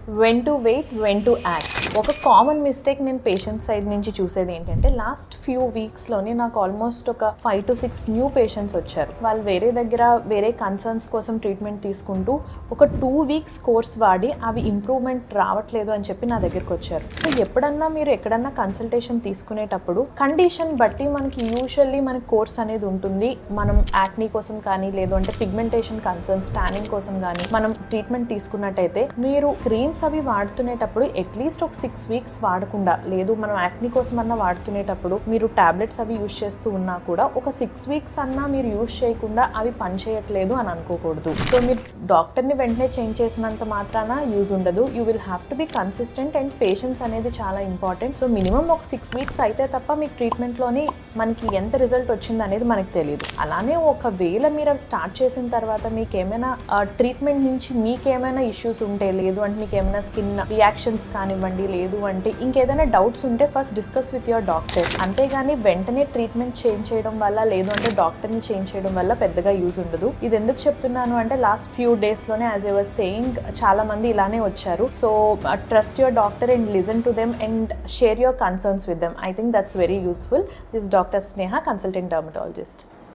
When to wait, when to act. ఒక common mistake నేను patient side నుంచి చూసేది ఏంటంటే, లాస్ట్ ఫ్యూ వీక్స్లోనే నాకు ఆల్మోస్ట్ ఒక 5 to 6 న్యూ పేషెంట్స్ వచ్చారు. వాళ్ళు వేరే దగ్గర వేరే కన్సర్న్స్ కోసం ట్రీట్మెంట్ తీసుకుంటూ ఒక 2 weeks కోర్స్ వాడి అవి ఇంప్రూవ్మెంట్ రావట్లేదు అని చెప్పి నా దగ్గరికి వచ్చారు. సో ఎప్పుడన్నా మీరు ఎక్కడన్నా కన్సల్టేషన్ తీసుకునేటప్పుడు కండిషన్ బట్టి మనకి యూజువల్లీ మనకి కోర్స్ అనేది ఉంటుంది. మనం యాక్నీ కోసం కానీ, లేదు అంటే పిగ్మెంటేషన్ కన్సర్న్స్, టానింగ్ కోసం కానీ మనం ట్రీట్మెంట్ తీసుకున్నట్టయితే మీరు క్రీమ్స్ అవి వాడుతునేటప్పుడు అట్లీస్ట్ ఒక 6 weeks వాడకుండా, లేదు మనం యాక్నీ కోసం అన్నా వాడుతునేటప్పుడు మీరు టాబ్లెట్స్ అవి యూజ్ చేస్తూ ఉన్నా కూడా ఒక 6 weeks అన్నా మీరు యూజ్ చేయకుండా అవి పని చేయట్లేదు అని అనుకోకూడదు. సో మీరు డాక్టర్ని వెంటనే చేంజ్ చేసినంత మాత్రాన యూజ్ ఉండదు. You will have to be consistent and patience అనేది చాలా ఇంపార్టెంట్. సో మినిమం ఒక 6 weeks అయితే తప్ప మీకు ట్రీట్మెంట్లోని మనకి ఎంత రిజల్ట్ వచ్చింది అనేది మనకు తెలియదు. అలానే ఒకవేళ మీరు అవి స్టార్ట్ చేసిన తర్వాత మీకు ఏమైనా ట్రీట్మెంట్ నుంచి మీకేమైనా ఇష్యూస్ ఉంటే, లేదు అంటే మీకు ఏమైనా స్కిన్ రియాక్షన్స్ కానివ్వండి, లేదు అంటే ఇంకేదైనా డౌట్స్ ఉంటే first discuss with your doctor. అంతేగాని వెంటనే ట్రీట్మెంట్ చేంజ్ చేయడం వల్ల, లేదు అంటే డాక్టర్ని చేంజ్ చేయడం వల్ల పెద్దగా యూజ్ ఉండదు. ఇది ఎందుకు చెప్తున్నాను అంటే లాస్ట్ ఫ్యూ డేస్లోనే యాజ్ ఐ వాజ్ సేయింగ్ చాలా మంది ఇలానే వచ్చారు. So trust your doctor and listen to them and share your concerns with them. I think that's very useful. This doctor Sneha, consultant dermatologist.